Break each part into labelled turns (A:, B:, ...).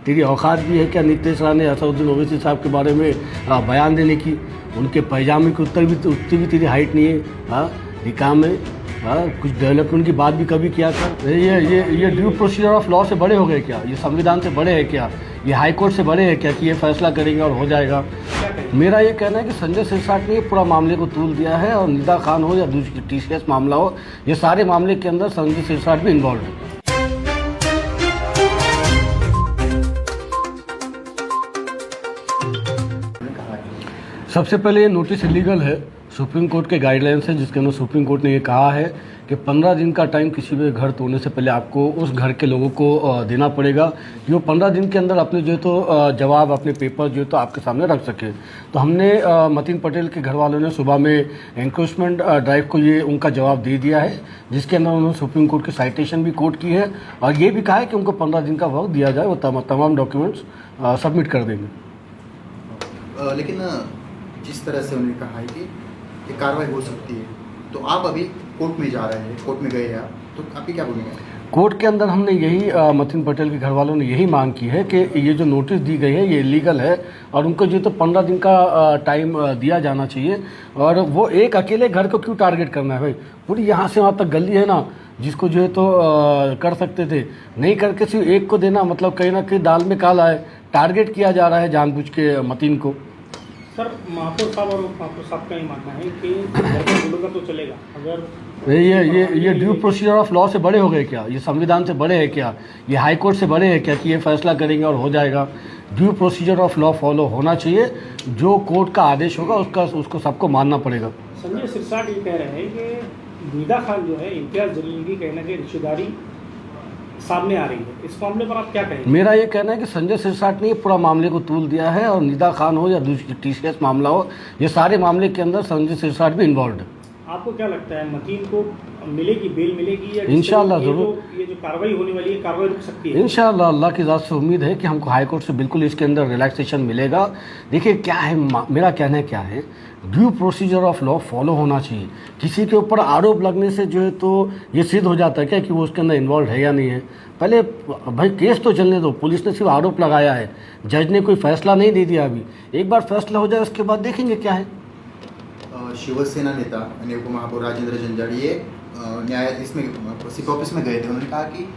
A: तेरी औकात भी है क्या नीतीश राणे असदुद्दीन ओवैसी साहब के बारे में बयान देने की? उनके पैजामे के उतनी भी तेरी हाइट नहीं है। हाँ, निकाम है। हाँ, कुछ डेवलपमेंट की बात भी कभी किया कर। ये ड्यू प्रोसीजर ऑफ लॉ से बड़े हो गए क्या? ये संविधान से बड़े हैं क्या? ये हाई कोर्ट से बड़े हैं क्या कि ये फैसला करेंगे और हो जाएगा? मेरा ये कहना है कि संजय सिरसाट ने पूरा मामले को तूल दिया है, और निदा खान हो या दूसरी TCS मामला हो, ये सारे मामले के अंदर संजय सिरसाट भी इन्वॉल्व है। सबसे पहले ये नोटिस इलीगल है, सुप्रीम कोर्ट के गाइडलाइंस है, जिसके अंदर सुप्रीम कोर्ट ने ये कहा है कि 15 दिन का टाइम किसी भी घर तोड़ने से पहले आपको उस घर के लोगों को देना पड़ेगा कि वो 15 दिन के अंदर अपने जो है तो जवाब, अपने पेपर जो है तो आपके सामने रख सके। तो हमने मतीन पटेल के घर वालों ने सुबह में एनक्रोचमेंट ड्राइव को ये उनका जवाब दे दिया है, जिसके अंदर उन्होंने सुप्रीम कोर्ट की साइटेशन भी कोर्ट की है, और ये भी कहा है कि उनको 15 दिन का वक्त दिया जाए, वो तमाम डॉक्यूमेंट्स सबमिट कर देंगे।
B: लेकिन जिस तरह से उन्होंने कहा है कि ये कार्रवाई हो सकती है, तो आप अभी कोर्ट में जा रहे हैं, कोर्ट में गए हैं आप, तो आपकी क्या बोलेंगे?
A: कोर्ट के अंदर हमने यही मतीन पटेल के घर वालों ने यही मांग की है कि ये जो नोटिस दी गई है ये इलीगल है, और उनको जो तो 15 दिन का टाइम दिया जाना चाहिए। और वो एक अकेले घर को क्यों टारगेट करना है भाई? पूरी यहाँ से वहाँ तक गली है ना, जिसको जो है तो कर सकते थे, नहीं करके सिर्फ एक को देना, मतलब कहीं ना कहीं दाल में काला है। टारगेट किया जा रहा है जानबूझ के मतीन को।
C: सर, महापौर साहब और महापौर साहब का ये मानना है कि घर पर बोलूँगा तो चलेगा, अगर
A: ये ड्यू प्रोसीजर ऑफ लॉ से बड़े हो गए क्या? ये संविधान से बड़े हैं क्या? ये हाई कोर्ट से बड़े हैं क्या कि ये फैसला करेंगे और हो जाएगा? Due procedure of law follow होना चाहिए, जो कोर्ट का आदेश होगा उसको सबको मानना पड़ेगा।
C: संजय सिरसाट ये कह रहे हैं कि निदा खान जो है इम्तियाज जलील की कहीं ना कहीं रिश्तेदारी सामने आ रही है, इस मामले पर आप क्या कहेंगे?
A: मेरा ये कहना है कि संजय सिरसाट ने पूरा मामले को तूल दिया है, और निदा खान हो या दूसरी TCS मामला हो, ये सारे मामले के अंदर संजय सिरसाट भी इन्वॉल्व है।
C: आपको क्या लगता है, मतीन को मिलेगी, बेल मिलेगी, या
A: इंशाल्लाह जरूर
C: ये जो कार्रवाई होने वाली है, कार्रवाई रुक सकती है?
A: इंशाल्लाह, अल्लाह की ज़ात से उम्मीद है कि हमको हाई कोर्ट से बिल्कुल इसके अंदर रिलैक्सेशन मिलेगा। देखिए क्या है, मेरा कहना है क्या है, due procedure of law follow होना चाहिए। किसी के ऊपर आरोप लगने से जो है तो ये सिद्ध हो जाता है क्या कि वो उसके अंदर इन्वॉल्व है या नहीं है? पहले भाई केस तो चलने दो, पुलिस ने सिर्फ आरोप लगाया है, जज ने कोई फैसला नहीं दे दिया अभी। एक बार फैसला हो जाए उसके बाद देखेंगे क्या है।
B: शिवसेना नेता आणि उपमहापौर राजेंद्र जंजाळ ये इसमें सिटी ऑफिस में गए थे, उन्होंने कहा कि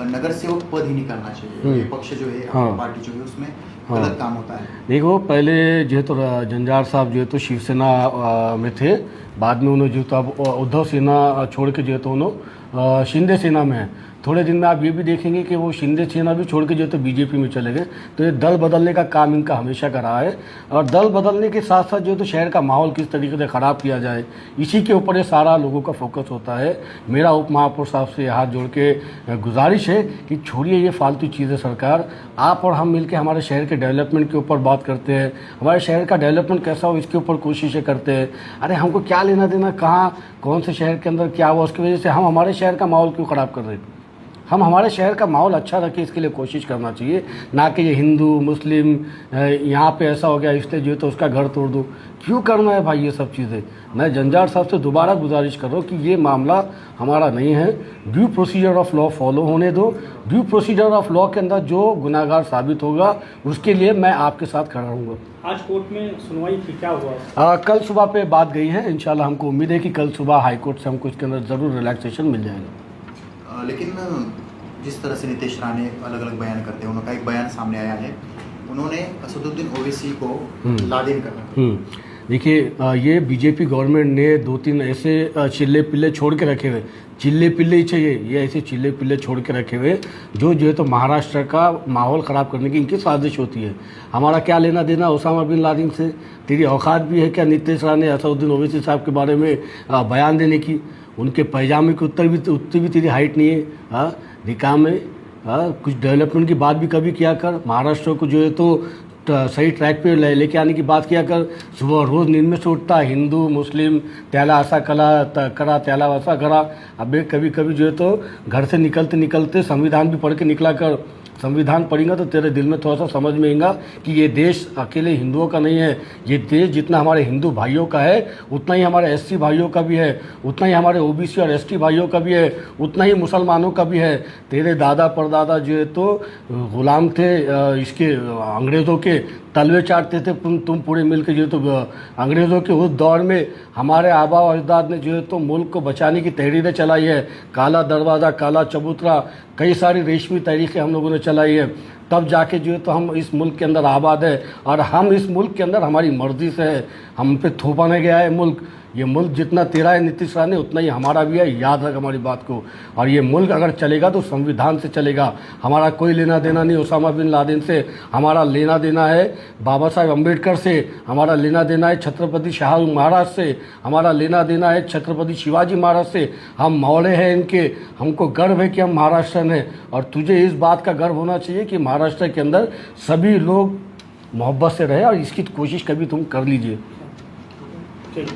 B: नगर सेवक पद ही निकालना चाहिए, ये पक्ष जो है,
A: हाँ।
B: पार्टी जो है उसमें गलत काम होता है।
A: देखो, पहले जो है तो जंजाड़ साहब जो है तो शिवसेना में थे, बाद में उन्होंने जो तो अब उद्धव सेना छोड़ के जो है तो उन्होंने शिंदे सेना में है। थोड़े दिन में आप ये भी देखेंगे कि वो शिंदे सेना भी छोड़ के जो तो बीजेपी में चले गए। तो ये दल बदलने का काम इनका हमेशा का रहा है, और दल बदलने के साथ साथ जो तो शहर का माहौल किस तरीके से ख़राब किया जाए, इसी के ऊपर ये सारा लोगों का फोकस होता है। मेरा उप महापौर साहब से हाथ जोड़ के गुजारिश है कि छोड़िए ये फालतू चीज़ें सरकार, आप और हम मिलकर हमारे शहर के डेवलपमेंट के ऊपर बात करते हैं, हमारे शहर का डेवलपमेंट कैसा हो इसके ऊपर कोशिशें करते हैं। अरे हमको क्या लेना देना, कहाँ कौन से शहर के अंदर क्या हुआ, उसकी वजह से हम हमारे शहर का माहौल क्यों ख़राब कर रहे हैं? हम हमारे शहर का माहौल अच्छा रखें, इसके लिए कोशिश करना चाहिए, ना कि ये हिंदू मुस्लिम यहाँ पे ऐसा हो गया इसलिए जो है तो उसका घर तोड़ दो। क्यों करना है भाई ये सब चीज़ें? मैं जंजाड़ साहब से दोबारा गुजारिश कर रहा हूँ कि ये मामला हमारा नहीं है, due procedure of law follow होने दो। ड्यू प्रोसीजर ऑफ लॉ के अंदर जो गुनाहगार साबित होगा उसके लिए मैं आपके साथ खड़ा रहूँगा।
C: आज कोर्ट में सुनवाई थी, क्या हुआ?
A: कल सुबह पे बात गई है, इंशाल्लाह हमको उम्मीद है कि कल सुबह हाई कोर्ट से हमको इसके अंदर ज़रूर रिलैक्सेशन मिल जाएगा।
B: लेकिन जिस तरह से नीतीश राणे अलग अलग बयान करते हैं, उनका एक बयान सामने आया है, उन्होंने असदुद्दीन ओवैसी को लादेन कहा।
A: देखिए, ये बीजेपी गवर्नमेंट ने 2-3 ऐसे चिल्ले पिल्ले छोड़ के रखे हुए, चिल्ले पिल्ले ही चाहिए, ये ऐसे चिल्ले पिल्ले छोड़ के रखे हुए जो है तो महाराष्ट्र का माहौल ख़राब करने की इनकी साजिश होती है। हमारा क्या लेना देना ओसामा बिन लादेन से? तेरी औकात भी है क्या नीतीश राणे असदुद्दीन ओवैसी साहब के बारे में बयान देने की? उनके पैजामे के उतनी भी तेरी हाइट नहीं है। हाँ, निकाम है। हाँ, कुछ डेवलपमेंट की बात भी कभी किया कर, महाराष्ट्र को जो है तो सही ट्रैक पे लेके आने की बात किया कर। सुबह रोज़ नींद में से उठता, हिंदू मुस्लिम त्याला ऐसा करा त्याला वैसा करा। अबे कभी कभी जो है तो घर से निकलते निकलते संविधान भी पढ़ के निकला कर। संविधान पढ़ेंगे तो तेरे दिल में थोड़ा सा समझ में आएगा कि ये देश अकेले हिंदुओं का नहीं है। ये देश जितना हमारे हिंदू भाइयों का है उतना ही हमारे एससी भाइयों का भी है, उतना ही हमारे ओबीसी और एसटी भाइयों का भी है, उतना ही मुसलमानों का भी है। तेरे दादा परदादा जो है तो गुलाम थे इसके अंग्रेज़ों के, तलवे चाटते थे तुम पूरे मिलकर जो है तो अंग्रेज़ों के उस दौर में हमारे आबा और अजदाद ने जो है तो मुल्क को बचाने की तहरीरें चलाई है। काला दरवाज़ा, काला चबूतरा, कई सारी रेशमी तहरीकें हम लोगों ने चलाई है, तब जाके जो है तो हम इस मुल्क के अंदर आबाद है। और हम इस मुल्क के अंदर हमारी मर्जी से है, हम पे थोपा नहीं गया है मुल्क। ये मुल्क जितना तेरा है नीतीश राणे उतना ही हमारा भी है, याद रख हमारी बात को। और ये मुल्क अगर चलेगा तो संविधान से चलेगा। हमारा कोई लेना देना नहीं ओसामा बिन लादेन से, हमारा लेना देना है बाबा साहेब अम्बेडकर से, हमारा लेना देना है छत्रपति शाहू महाराज से, हमारा लेना देना है छत्रपति शिवाजी महाराज से। हम मौले हैं इनके, हमको गर्व है कि हम महाराष्ट्रन हैं। और तुझे इस बात का गर्व होना चाहिए कि महाराष्ट्र के अंदर सभी लोग मोहब्बत से रहे, और इसकी कोशिश कभी तुम कर लीजिए।
C: ठीक।